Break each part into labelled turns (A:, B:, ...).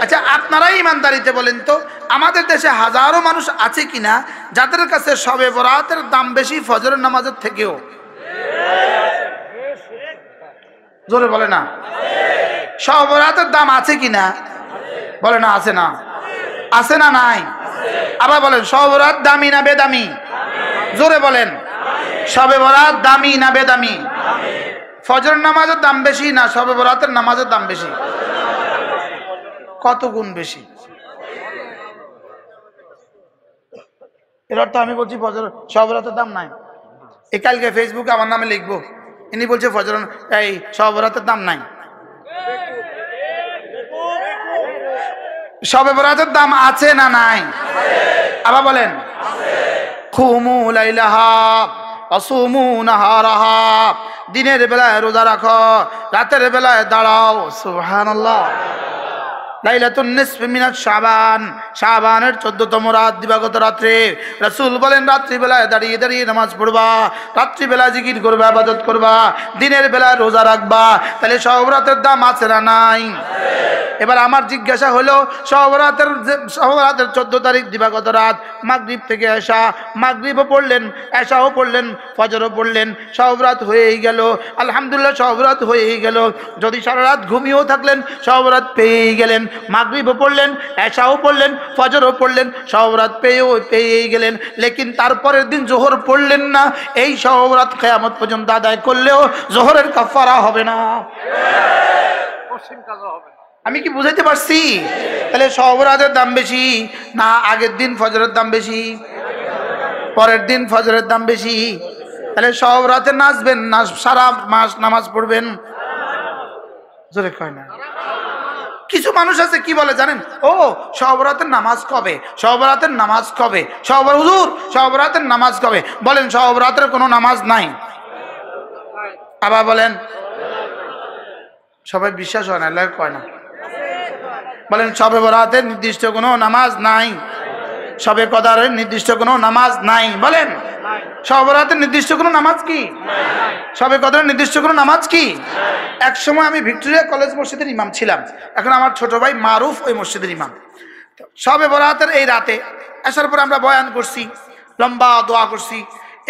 A: আচ্ছা আপনারাই ইমানদারিতে বলেন তো, আমাদের দেশে হাজারো মানুষ আছে কিনা যাদের কাছে শবে বরাতের দাম বেশি ফজরের নামাজের থেকেও? জোরে বলে না। শবে বরাতের দাম আছে কিনা বলে না? আছে না? আছে না নাই? আবার বলেন শবে বরাত দামি না বেদামি? জোরে বলেন শবে বরাত দামি না বেদামি? ফজরের নামাজের দাম বেশি না শবে বরাতের নামাজের দাম বেশি? কত গুণ বেশি? এর অর্থ আমি বলছি ফজর শবে বরাতের দাম নাই। এই কালকে ফেসবুকে আমার নামে লিখবো, ইনি বলছে ফজর এই শবে বরাতের দাম নাই। শবে বরাতের দাম আছে না নাই? আবার বলেন খুমু লাইলাহা আসুমু নাহারাহা, দিনের বেলায় রোজা রাখো, রাতের বেলায় দাঁড়াও। সুবহানাল্লাহ। লাইলাতুন নিসফি মিনাশ শাবান, শাবানের 14তম রাত দিবাগত রাত্রে রাসূল বলেন রাত্রি বেলায় দাঁড়িয়ে দাঁড়িয়ে নামাজ পড়বা, রাত্রি বেলায় জিকির করবা, ইবাদত করবা, দিনের বেলায় রোজা রাখবা। তাহলে শবে বরাতের দাম আছে না নাই? এবার আমার জিজ্ঞাসা হলো শবে বরাতের 14 তারিখ দিবাগত রাত মাগরিব থেকে এশা, মাগরিবও পড়লেন, এশাও পড়লেন, ফজরও পড়লেন, শবে বরাত হয়েই গেল। আলহামদুলিল্লাহ শবে বরাত হয়েই গেল। যদি সারা রাত ঘুমিয়েও থাকলেন শবে বরাত পেয়েই গেলেন, মাগরিবও পড়লেন, এশাও পড়লেন, ফজরও পড়লেন, শবে বরাত পেয়েই গেলেন। লেকিন তারপরের দিন জোহর পড়লেন না, এই শবে বরাত কিয়ামত পর্যন্ত আদায় করলেও জোহরের কাফারা হবে না। আমি কি বুঝাইতে পারছি? তাহলে শবে বরাতের দাম বেশি না আগের দিন ফজরের দাম বেশি? পরের দিন ফজরের দাম বেশি। তাহলে শবে বরাতে নাচবেন না সারা মাস নামাজ পড়বেন? জোরে কয় না। কিছু মানুষ আছে কি বলে জানেন, ও শবে বরাতের নামাজ কবে, শবে বরাতের নামাজ কবে, হুজুর শবে বরাতের নামাজ কবে? বলেন শবে বরাতের কোনো নামাজ নাই। আবার বলেন সবাই বিশ্বাস হয় না, এলাকা কয় না। বলেন শবে বরাতের নির্দিষ্ট কোনো নামাজ নাই, শবে কদরের নির্দিষ্ট কোনো নামাজ নাই। বলেন শবে বরাতের নির্দিষ্ট কোনো নামাজ কি? শবে কদরের নির্দিষ্ট কোনো নামাজ কি? এক সময় আমি ভিক্টোরিয়া কলেজ মসজিদের ইমাম ছিলাম, এখন আমার ছোট ভাই মারুফ ওই মসজিদের ইমাম। শবে বরাতের এই রাতে আসার পরে আমরা বয়ান করছি, লম্বা দোয়া করছি।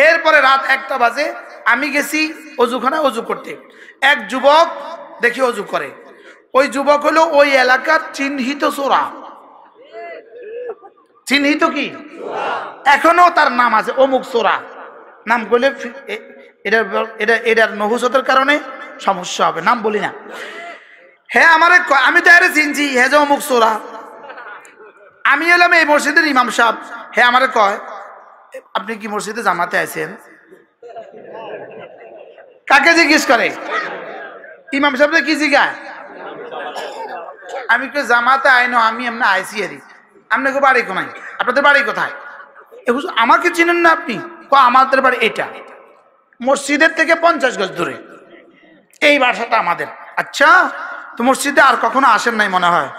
A: এরপরে রাত 1টা বাজে আমি গেছি অজুখানায় অজু করতে। এক যুবক দেখি অজু করে, ওই যুবক হলো ওই এলাকার চিহ্নিত চোরা। চিহ্নিত কি? এখনো তার নাম আছে অমুক চোরা। নাম করলে এটার নহুসতের কারণে সমস্যা হবে, নাম বলি না। হ্যাঁ আমারে আমি তো আরে চিনছি, হ্যাঁ যে অমুক চোরা। আমি এলাম এই মসজিদের ইমাম সাহেব। হ্যাঁ আমারে কয় আপনি কি মসজিদে জামাতে আছেন? কাকে জিজ্ঞেস করে? ইমাম সাহেব কি জিজ্ঞায়? আমি জামাতে আইনো, আমি এমনি আইসি আরি। আপনাকে বাড়ি কোনায়? আপনাদের বাড়ি কোথায়? আমাকে চিনেন না আপনি? আমাদের বাড়ি এটা, মসজিদের থেকে 50 গজ দূরে, এই বাসাটা আমাদের। আচ্ছা তো মসজিদে আর কখনো আসেন নাই মনে হয়?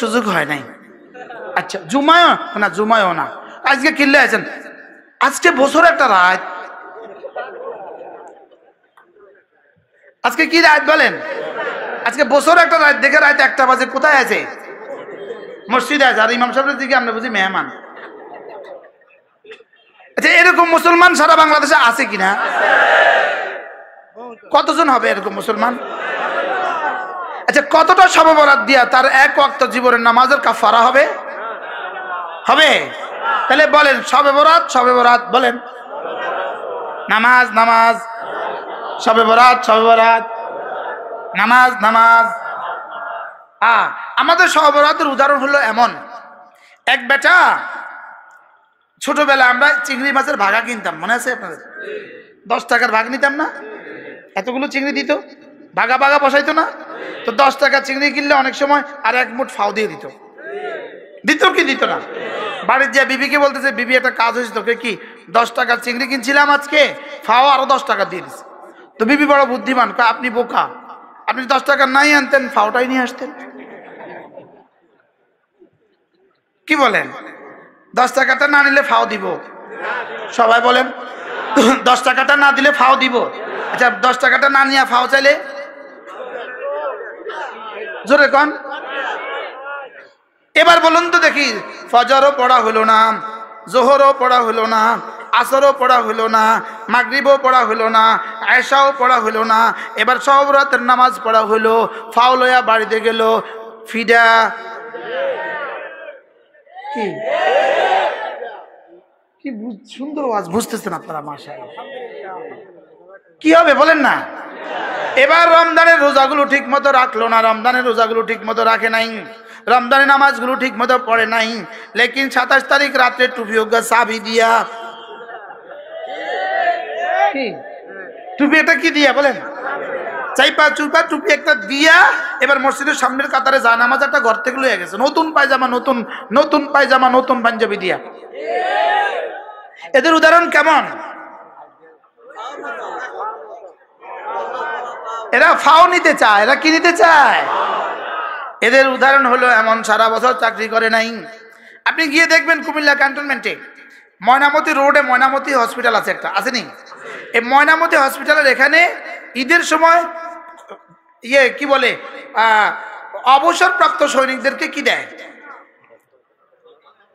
A: সুযোগ হয় নাই। আচ্ছা জুমায়ও না? জুমায়ও না। আজকে কিনলে আছেন? আজকে বছর একটা রাত। আজকে কি রাত বলেন? আজকে বছর একটা রাত দেখে রাত 1টা বাজে কোথায় আছে? মসজিদে আছে। আর ইমাম সাহেবের দিকে আমরা বুঝি মেহমান। আচ্ছা এরকম মুসলমান সারা বাংলাদেশে আছে কিনা? কতজন হবে এরকম মুসলমান? আচ্ছা কতটা শবে বরাত দিয়া তার এক ওয়াক্ত জীবনের নামাজের কাফারা হবে? হবে? তাহলে বলেন শবে বরাত, শবে বরাত বলেন, নামাজ নামাজ, শবে বরাত, শবে বরাত, নামাজ নামাজ। আমাদের শবে বরাতের উদাহরণ হলো এমন, এক বেটা ছোটবেলা আমরা চিংড়ি মাছের ভাগা কিনতাম, মনে আছে আপনাদের? 10 টাকার ভাগ নিতাম না? এতগুলো চিংড়ি দিত, ভাগা ভাগা বসাইতো না? তো 10 টাকা চিংড়ি কিনলে অনেক সময় আর 1 মুঠ ফাও দিয়ে দিত। দিত কি দিত না? বাড়ির যে বিবিকে বলতেছে, বিবি একটা কাজ হয়েছে তোকে, কি 10 টাকার চিংড়ি কিনছিলাম আজকে, ফাও আরো 10 টাকা দিয়ে দিছে। তো বিবি বড় বুদ্ধিমান, আপনি বোকা, আপনি 10 টাকা নাই আনতেন, ফাওটাই নিয়ে আসতেন। কি বলেন? 10 টাকাটা না নিলে ফাও দিব? সবাই বলেন 10 টাকাটা না দিলে ফাও দিব। আচ্ছা 10 টাকাটা না নিয়ে ফাও চাইলে? জোরে কন। এবার বলুন তো দেখি, ফজরও পড়া হলো না, জোহরও পড়া হলো না, আসরও পড়া হলো না, মাগরিবও পড়া হলো না, আয়েশাও পড়া হলো না, এবার সব রাতের নামাজ পড়া হলো, ফাউল হইয়া বাড়িতে গেল, ফিডা কি কি সুন্দর আওয়াজ, বুঝতেছেন আপনারা? মাশাআল্লাহ, কি হবে বলেন না? এবার রমজানের রোজাগুলো ঠিক মতো রাখলো না, রমজানের রোজাগুলো ঠিক মতো রাখে নাই, রমজানের নামাজগুলো ঠিক মতো পড়ে নাই, লেকিন 27 তারিখ রাত্রে টুপি হোগা চাবি দিয়া, কি টুপি এটা কি দিয়া বলেন, চাইপা চুপা টুপি একটা দিয়া এবার মসজিদের সামনের কাতারে যা নামাজ একটা ঘর থেকে লয়ে গেছে, নতুন পায়জামা, নতুন নতুন পায়জামা, নতুন পাঞ্জাবি দিয়া। এদের উদাহরণ কেমন? এরা ফাও নিতে চায়, এরা কি নিতে চায়? এদের উদাহরণ হলো এমন, সারা বছর চাকরি করে নাই। আপনি গিয়ে দেখবেন কুমিল্লা ক্যান্টনমেন্টে ময়নামতি রোডে ময়নামতি হসপিটাল আছে একটা, আসেনি? এই ময়নামতি হসপিটালের এখানে ঈদের সময় কি বলে, অবসরপ্রাপ্ত সৈনিকদেরকে কি দেয়?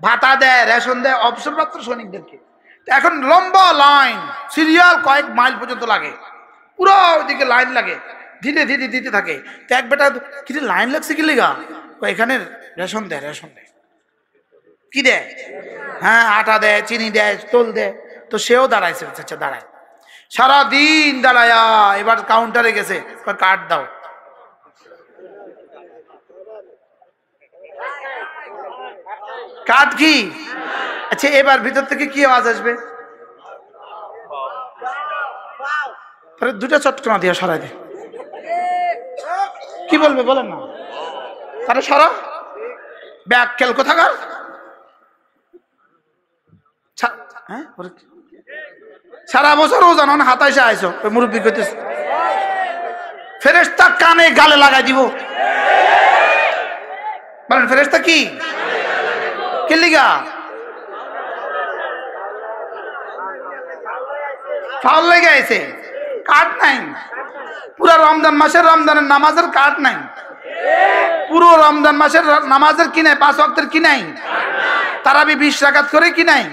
A: ভাতা দেয়, রেশন দেয় অবসরপ্রাপ্ত সৈনিকদেরকে। এখন লম্বা লাইন, সিরিয়াল কয়েক মাইল পর্যন্ত লাগে, পুরো ওইদিকে লাইন লাগে, ধীরে ধীরে দিতে থাকে। তো এক বেটা, কিছু লাইন লাগছে কি লেগা? এখানে রেশন দেয়, রেশন দেয়। কি দেয়? হ্যাঁ, আটা দেয়, চিনি দেয়, তোল দেয়। তো সেও দাঁড়াইছে, আচ্ছা দাঁড়ায়, সারাদিন দাঁড়ায়া এবার কাউন্টারে গেছে, কার্ড দাও। কার্ড কি? আচ্ছা, এবার ভিতর থেকে কি আওয়াজ আসবে? দুটা চটকনা দিয়ে সরাই দে। কি বলবে বলেন না? তারা সরা ব্যাগ খেল কোথাকার। সারা বছর ও জানো না, হাতাইসে আইসো মুরব্বী কইতেছে, ফেরেশতা কানে গালে লাগাই দিব। বলেন ফেরেশতা কি লিগা? ফাউল লেগে আইছে, কার্ড নাই। পুরা রমজান মাসের রমজানের নামাজের কার্ড নাই, পুরো রমজান মাসের নামাজের কি নাই, 5 ওয়াক্তের কি নাই, তারাবি 20 রাকাত করে কি নাই,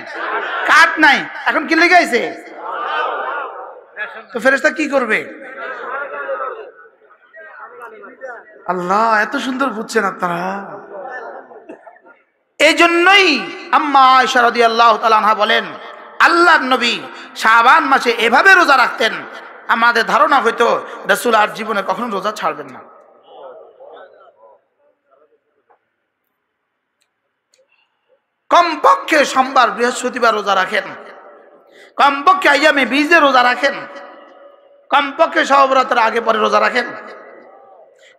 A: কার্ড নাই। এখন কি লেগে আইছে? তো ফেরেশতা কি করবে? আল্লাহ, এত সুন্দর বুঝছেন আপনারা। এই জন্যই আম্মা আয়েশা রাদিয়াল্লাহু তাআলা আনহা বলেন, আল্লাহর নবী শাবান মাসে এভাবে রোজা রাখতেন, আমাদের ধারণা হয়তো রাসূল আর জীবনে কখনো রোজা ছাড়বেন না। কমপক্ষে সোমবার বৃহস্পতিবার রোজা রাখেন, কমপক্ষে আইয়ামে বীজে রোজা রাখেন, কমপক্ষে শবে আগে পরে রোজা রাখেন,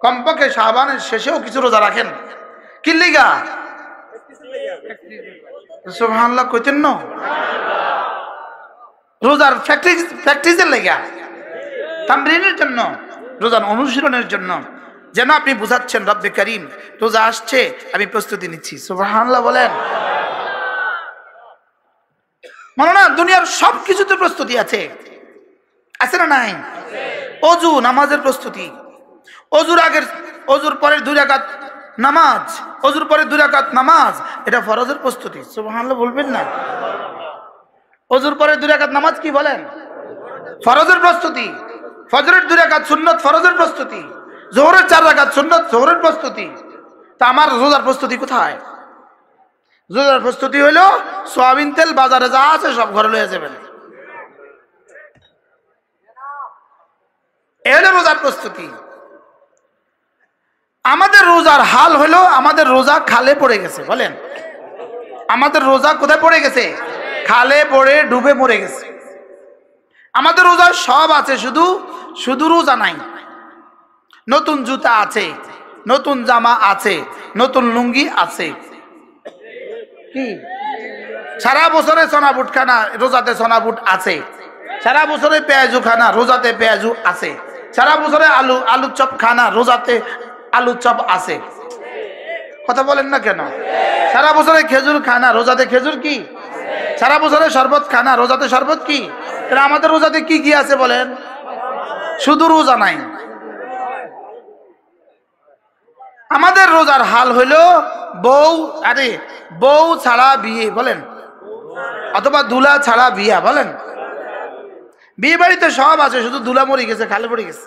A: কমপক্ষে শাবানের শেষেও কিছু রোজা রাখেন। কি লিগা? সুবহানাল্লাহ কইতেন না? রোজার প্র্যাকটিসের লেগা, তামরিনের জন্য, রোজার অনুশীলনের জন্য, যেন আপনি বুঝাচ্ছেন রব্বে করিম রোজা আসছে, আমি প্রস্তুতি নিচ্ছি। সুবহানাল্লাহ বলেন। মনে না, দুনিয়ার সব কিছুতে প্রস্তুতি আছে, আছে না নাই? অজু, নামাজের প্রস্তুতি, অজুর আগের, অজুর পরের 2 রাকাত নামাজ, অজুর পরে 2 রাকাত নামাজ, এটা ফরজের প্রস্তুতি। সুবহানাল্লাহ বলবেন না? অজুর পরে 2 রাকাত নামাজ কি বলেন? ফরজের প্রস্তুতি। ফজরের 2 রাকাত সুন্নত, ফরজের প্রস্তুতি। যোহরের 4 রাকাত সুন্নত, যোহরের প্রস্তুতি। তা আমার রোজার প্রস্তুতি কোথায়? রোজার প্রস্তুতি হলো সয়াবিন তেল বাজারে যা আছে সব ঘরে লয়ে যাবেন, এই হলো রোজার প্রস্তুতি। আমাদের রোজার হাল হলো, আমাদের রোজা খালে পড়ে গেছে। বলেন, আমাদের রোজা কোথায় পড়ে গেছে? খালে পড়ে ডুবে মরে গেছে। আমাদের রোজা সব আছে, শুধু রোজা নাই। নতুন জুতা আছে, নতুন জামা আছে, নতুন লুঙ্গি আছে। কি সারা বছরে সোনা বুট খানা, রোজাতে সোনা বুট আছে। সারা বছরে পেঁয়াজু খানা, রোজাতে পেঁয়াজু আছে। সারা বছরে আলু চপ খানা, রোজাতে আলু চপ আছে। কথা বলেন না কেন? সারা বছরে খেজুর খানা, রোজাতে খেজুর কি? সারা বছরে শরবত খানা, রোজাতে শরবত কি? আমাদের রোজাতে কি কি আছে বলেন? শুধু রোজা নাই। আমাদের রোজার হাল হইল বউ ছাড়া বিয়ে বলেন, অথবা দুলা ছাড়া বিয়া বলেন। বিয়ে বাড়িতে সব আছে, শুধু দুলা মরে গেছে, খালে পড়ে গেছে।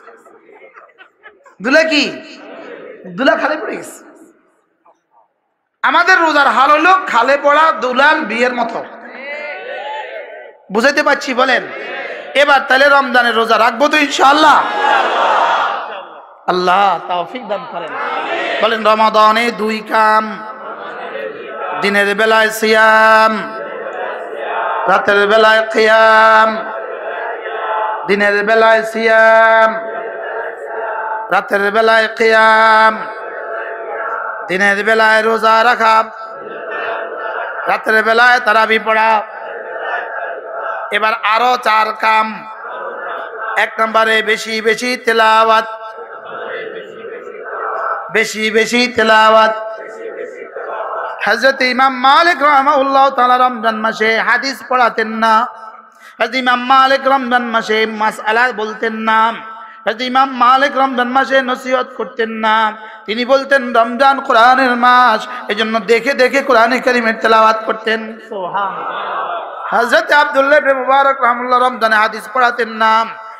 A: দুলা কি? দুলা খালে পড়ে গেছে। আমাদের রোজার হাল হলো খালে পড়া দুলার বিয়ের মতো। বুঝাইতে পারছি বলেন? এবার তাহলে রমজানের রোজা রাখবো তো ইনশাআল্লাহ। আল্লাহ তৌফিক দান করেন। বলেন রমাদানে 2 কাম, দিনের বেলায় সিয়াম, রাতের বেলায় কিয়াম। দিনের বেলায় সিয়াম, রাতের বেলায় কিয়াম। দিনের বেলায় রোজা রাখা, রাতের বেলায় তারাবি পড়া। এবার আরো 4 কাম। 1 নম্বরে বেশি বেশি তেলাওয়াত, বেশি বেশি তেলাওয়াত। হযরত ইমাম মালিক রাহিমাহুল্লাহ তাআলা রমজান মাসে হাদিস পড়াতেন না। হযরত ইমাম মালিক রমজান মাসে মাসআলা বলতেন না। হযরত ইমাম মালিক রমজান মাসে নসিহত করতেন না। তিনি বলতেন রমজান কোরআনের মাস, এজন্য দেখে দেখে কোরআনে কারীমের তেলাওয়াত করতেন। সুবহানাল্লাহ। হযরত আব্দুল্লাহ ইবনে মুবারক রাহিমাহুল্লাহ রমজানে হাদিস পড়াতেন না।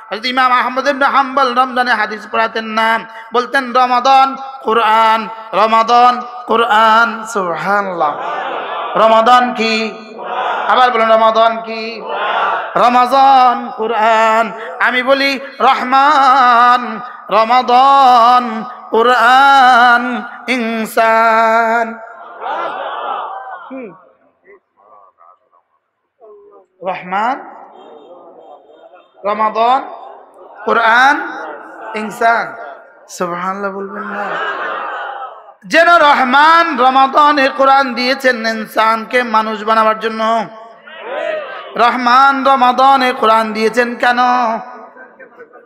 A: হযরত ইমাম আহমদ ইবনে হাম্বল রমজানে হাদিস পড়াতেন না। বলতেন রমাদান কোরআন, রমাদান কোরআন। সুবহানাল্লাহ। রমাদান কি? আবার বলেন রমাদান কি? রমাদান কোরআন। আমি বলি রহমান, রমাদান কোরআন ইনসান। রহমান, রমাদান কোরআন ইনসান। সুবহানাল্লাহ বলবেন না? যেন রহমান রমাদানে কোরআন দিয়েছেন ইনসানকে মানুষ বানাবার জন্য। রহমান রমাদানে কোরআন দিয়েছেন কেন?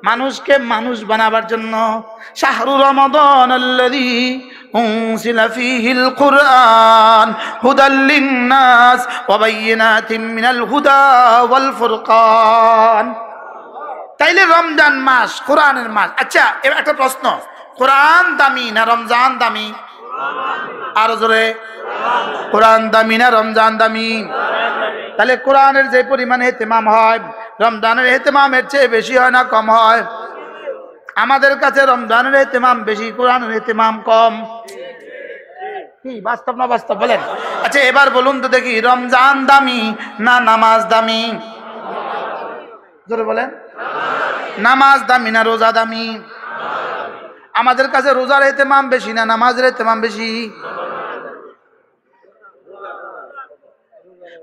A: মানুষকে মানুষ বানাবার জন্য। শাহরু রমাদান আল্লাযী উনজিলা ফীহিল কুরআন হুদাল লিন-নাস ওয়া বায়িনাতিন মিনাল হুদা ওয়াল ফুরকান। তাইলে রমজান মাস কোরআনের মাস। আচ্ছা, এবার একটা প্রশ্ন, কোরআন দামি না রমজান দামি? আরো জোরে, কোরআন দামি না রমজান দামি? তাহলে কোরআনের যে পরিমাণে ইহতিমাম হয়, রমজানের ইহতিমামের চেয়ে বেশি হয় না কম হয়? আমাদের কাছে রমজানের ইহতিমাম বেশি, কোরআনের ইহতিমাম কম। কি বাস্তব না বাস্তব বলেন? আচ্ছা এবার বলুন তো দেখি, রমজান দামি না নামাজ দামি? জোরে বলেন। নামাজ দামি না রোজা দামি? আমাদের কাছে রোজার ইহতিমাম বেশি না নামাজের ইহতিমাম বেশি?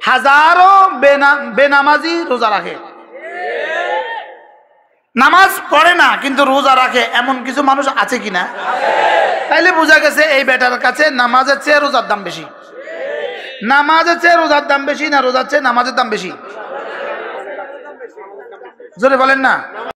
A: হাজারো বেনামাজি রোজা রাখে, নামাজ পড়ে না কিন্তু রোজা রাখে, এমন কিছু মানুষ আছে কিনা? তাইলে বোঝা গেছে এই বেটার কাছে নামাজের চেয়ে রোজার দাম বেশি। নামাজের চেয়ে রোজার দাম বেশি না রোজার চেয়ে নামাজের দাম বেশি? জোরে বলেন না।